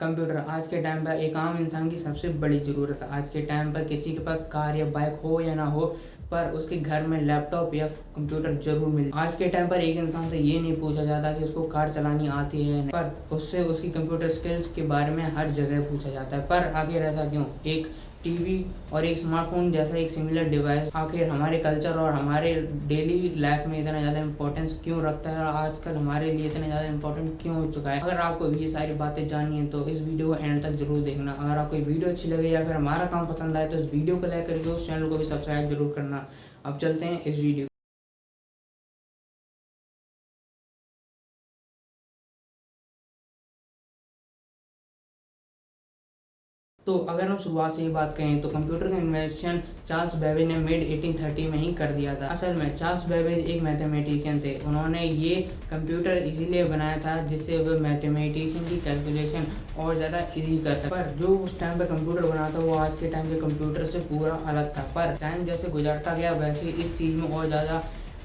Computer आज के time पर एक आम इंसान की सबसे बड़ी ज़रूरत है। आज के टाइम पर किसी के पास कार या बाइक हो या ना हो, पर उसके घर में लैपटॉप या कंप्यूटर जरूर मिले। आज के टाइम पर एक इंसान से ये नहीं पूछा जाता कि उसको कार चलानी आती है या नहीं, पर उससे उसकी कंप्यूटर स्किल्स के बारे में हर जगह पूछा जाता है। पर आखिर ऐसा क्यों? एक टीवी और एक स्मार्टफोन जैसा एक सिमिलर डिवाइस आखिर हमारे कल्चर और हमारे डेली लाइफ में इतना ज़्यादा इंपॉर्टेंस क्यों रखता है और आजकल हमारे लिए इतना ज़्यादा इंपॉर्टेंट क्यों हो चुका है? अगर आपको ये सारी बातें जाननी है तो इस वीडियो को एंड तक जरूर देखना। अगर आपको ये वीडियो अच्छी लगे या फिर हमारा काम पसंद आए तो इस वीडियो को लाइक करके उस चैनल को भी सब्सक्राइब जरूर करना। अब चलते हैं इस वीडियो। तो अगर हम शुरुआत से ही बात करें तो कंप्यूटर का इन्वेंशन चार्ल्स बेबेज ने मिड 1830 में ही कर दिया था। असल में चार्ल्स बेबेज एक मैथमेटिशियन थे। उन्होंने ये कंप्यूटर इसीलिए बनाया था जिससे वह मैथमेटिशियन की कैलकुलेशन और ज़्यादा इजी कर सके। पर जो उस टाइम पे कंप्यूटर बना था वो आज के टाइम के कंप्यूटर से पूरा अलग था। पर टाइम जैसे गुजरता गया वैसे इस चीज़ में और ज़्यादा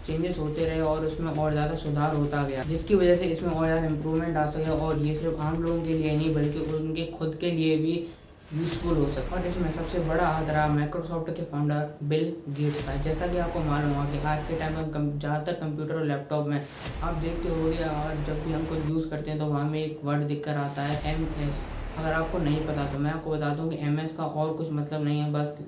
चेंजेस होते रहे और उसमें और ज़्यादा सुधार होता गया, जिसकी वजह से इसमें और ज़्यादा इम्प्रूवमेंट आ सके और ये सिर्फ आम लोगों के लिए नहीं बल्कि उनके खुद के लिए भी यूजफुल हो सके। और इसमें सबसे बड़ा हाथ रहा माइक्रोसॉफ्ट के फाउंडर बिल गेट्स का। जैसा कि आपको मालूम होगा कि आज के टाइम में ज़्यादातर कंप्यूटर और लैपटॉप में आप देखते होंगे और जब भी हम कुछ यूज़ करते हैं तो वहाँ में एक वर्ड दिखकर आता है MS। अगर आपको नहीं पता तो मैं आपको बता दूं कि MS का और कुछ मतलब नहीं है, बस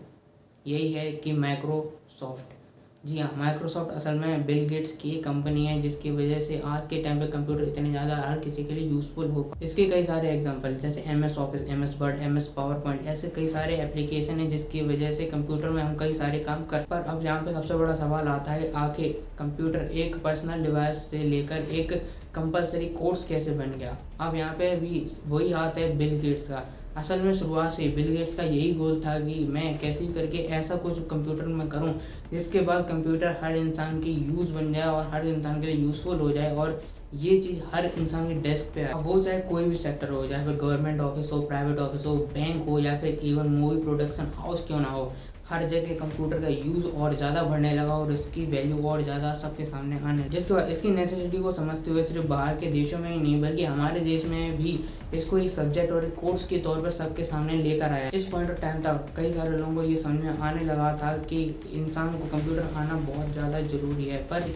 यही है कि माइक्रोसॉफ्ट। जी हाँ, माइक्रोसॉफ्ट असल में बिल गेट्स की कंपनी है जिसकी वजह से आज के टाइम पे कंप्यूटर इतने ज़्यादा हर किसी के लिए यूज़फुल हो। इसके कई सारे एग्जांपल जैसे MS office, MS word, MS power point, ऐसे कई सारे एप्लीकेशन हैं जिसकी वजह से कंप्यूटर में हम कई सारे काम कर। पर अब यहाँ पे सबसे बड़ा सवाल आता है आखिर कंप्यूटर एक पर्सनल डिवाइस से लेकर एक कंपलसरी कोर्स कैसे बन गया? अब यहाँ पे भी वही हाथ है बिल गेट्स का। असल में शुरुआत से बिल गेट्स का यही गोल था कि मैं कैसे करके ऐसा कुछ कंप्यूटर में करूं जिसके बाद कंप्यूटर हर इंसान की यूज़ बन जाए और हर इंसान के लिए यूज़फुल हो जाए और ये चीज़ हर इंसान के डेस्क पे आए। अब वो चाहे कोई भी सेक्टर हो, चाहे फिर गवर्नमेंट ऑफिस हो, प्राइवेट ऑफिस हो, बैंक हो या फिर इवन मूवी प्रोडक्शन हाउस क्यों ना हो, हर जगह कंप्यूटर का यूज़ और ज़्यादा बढ़ने लगा और इसकी वैल्यू और ज़्यादा सबके सामने आने। जिसके बाद इसकी नेसेसिटी को समझते हुए सिर्फ बाहर के देशों में ही नहीं बल्कि हमारे देश में भी इसको एक सब्जेक्ट और एक कोर्स के तौर पर सबके सामने लेकर आया। इस पॉइंट ऑफ टाइम तक कई सारे लोगों को ये समझ में आने लगा था कि इंसान को कंप्यूटर आना बहुत ज़्यादा ज़रूरी है, पर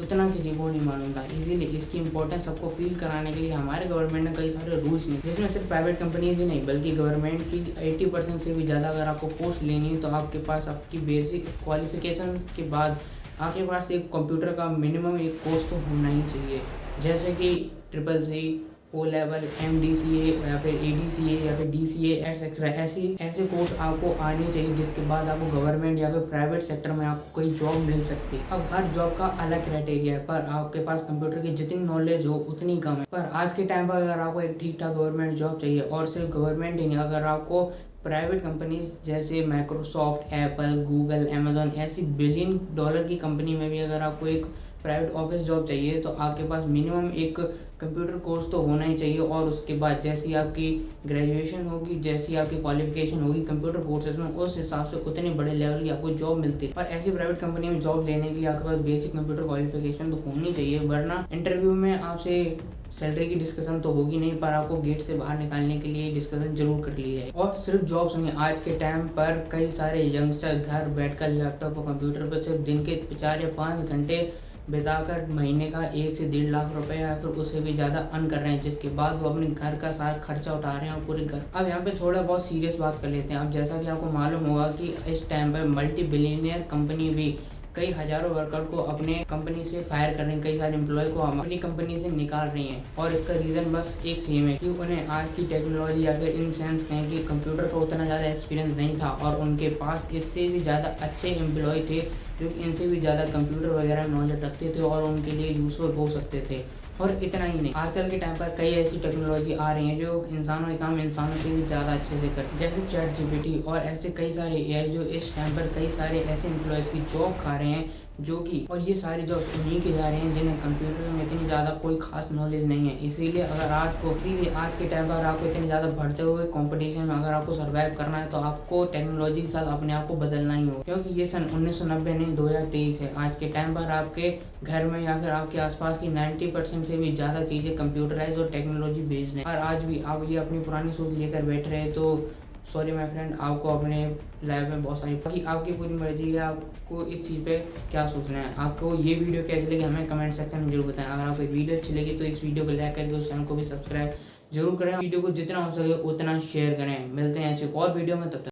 उतना किसी को नहीं मालूम था। इसीलिए इसकी इंपॉर्टेंस सबको फील कराने के लिए हमारे गवर्नमेंट ने कई सारे रूल्स निकाले, जिसमें सिर्फ प्राइवेट कंपनीज ही नहीं बल्कि गवर्नमेंट की 80% से भी ज़्यादा अगर आपको पोस्ट लेनी है तो आपके पास आपकी बेसिक क्वालिफिकेशन के बाद आपके पास एक कंप्यूटर का मिनिमम एक कोर्स तो होना ही चाहिए, जैसे कि CCC, O लेवल, MDCA या फिर ADCA या फिर DCA एक्सेट्रा। ऐसे कोर्स आपको आने चाहिए जिसके बाद आपको गवर्नमेंट या फिर प्राइवेट सेक्टर में आपको कोई जॉब मिल सकती है। अब हर जॉब का अलग क्राइटेरिया है, पर आपके पास कंप्यूटर की जितनी नॉलेज हो उतनी कम है। पर आज के टाइम पर अगर आपको एक ठीक ठाक गवर्नमेंट जॉब चाहिए और सिर्फ गवर्नमेंट ही नहीं, अगर आपको प्राइवेट कंपनीज जैसे माइक्रोसॉफ्ट, एप्पल, गूगल, अमेजोन ऐसी बिलियन डॉलर की कंपनी में भी अगर आपको एक प्राइवेट ऑफिस जॉब चाहिए तो आपके पास मिनिमम एक कंप्यूटर कोर्स तो होना ही चाहिए। और उसके बाद जैसी आपकी ग्रेजुएशन होगी, जैसी आपकी क्वालिफिकेशन होगी कंप्यूटर कोर्सेज में, उस हिसाब से उतने बड़े लेवल की आपको जॉब मिलती है। और ऐसी प्राइवेट कंपनी में जॉब लेने के लिए आपके पास बेसिक कंप्यूटर क्वालिफिकेशन तो होनी चाहिए, वरना इंटरव्यू में आपसे सैलरी की डिस्कशन तो होगी नहीं, पर आपको गेट से बाहर निकालने के लिए डिस्कशन जरूर कर ली जाए। और सिर्फ जॉब्स नहीं, आज के टाइम पर कई सारे यंगस्टर घर बैठकर लैपटॉप और कंप्यूटर पर सिर्फ दिन के 4 या 5 घंटे बिताकर महीने का 1 से 1.5 लाख रुपए या फिर उससे भी ज़्यादा अर्न कर रहे हैं, जिसके बाद वो अपने घर का सारा खर्चा उठा रहे हैं और पूरे घर। अब यहाँ पे थोड़ा बहुत सीरियस बात कर लेते हैं। अब जैसा कि आपको मालूम होगा कि इस टाइम पर मल्टी बिलियनियर कंपनी भी कई हजारों वर्कर को अपने कंपनी से फायर कर रही हैं, कई सारे एम्प्लॉय को अपनी कंपनी से निकाल रही हैं। और इसका रीज़न बस एक सेम है कि उन्हें आज की टेक्नोलॉजी या फिर इन सेंस कहें कि कंप्यूटर का उतना ज़्यादा एक्सपीरियंस नहीं था और उनके पास इससे भी ज़्यादा अच्छे एम्प्लॉय थे जो इनसे भी ज़्यादा कंप्यूटर वगैरह नॉलेज रखते थे और उनके लिए यूजफुल हो सकते थे। और इतना ही नहीं, आजकल के टाइम पर कई ऐसी टेक्नोलॉजी आ रही हैं जो इंसानों के काम इंसानों से भी ज़्यादा अच्छे से करती है, जैसे ChatGPT और ऐसे कई सारे AI जो इस टाइम पर कई सारे ऐसे एम्प्लॉयज़ की जॉब खा रहे हैं जो कि और ये सारी जॉब्स उन्हीं के जा रहे हैं जिन्हें कंप्यूटर में इतनी ज़्यादा कोई खास नॉलेज नहीं है। इसीलिए आज के टाइम पर आपको इतने ज़्यादा बढ़ते हुए कंपटीशन में अगर आपको सर्वाइव करना है तो आपको टेक्नोलॉजी के साथ अपने आप को बदलना ही होगा, क्योंकि ये सन 1990 नहीं 2023 है। आज के टाइम पर आपके घर में या फिर आपके आसपास की 90% से भी ज़्यादा चीज़ें कंप्यूटराइज और टेक्नोलॉजी बेस्ड हैं। और आज भी आप ये अपनी पुरानी सोच लेकर बैठ रहे हैं तो सॉरी माय फ्रेंड, आपको अपने लाइफ में बहुत सारी बाकी आपकी पूरी मर्जी है आपको इस चीज़ पे क्या सोचना है। आपको ये वीडियो कैसी लगी हमें कमेंट सेक्शन में जरूर बताएं। अगर आपको वीडियो अच्छी लगी तो इस वीडियो को लाइक करके उस चैनल को भी सब्सक्राइब जरूर करें। वीडियो को जितना हो सके उतना शेयर करें। मिलते हैं ऐसे और वीडियो में, तब तक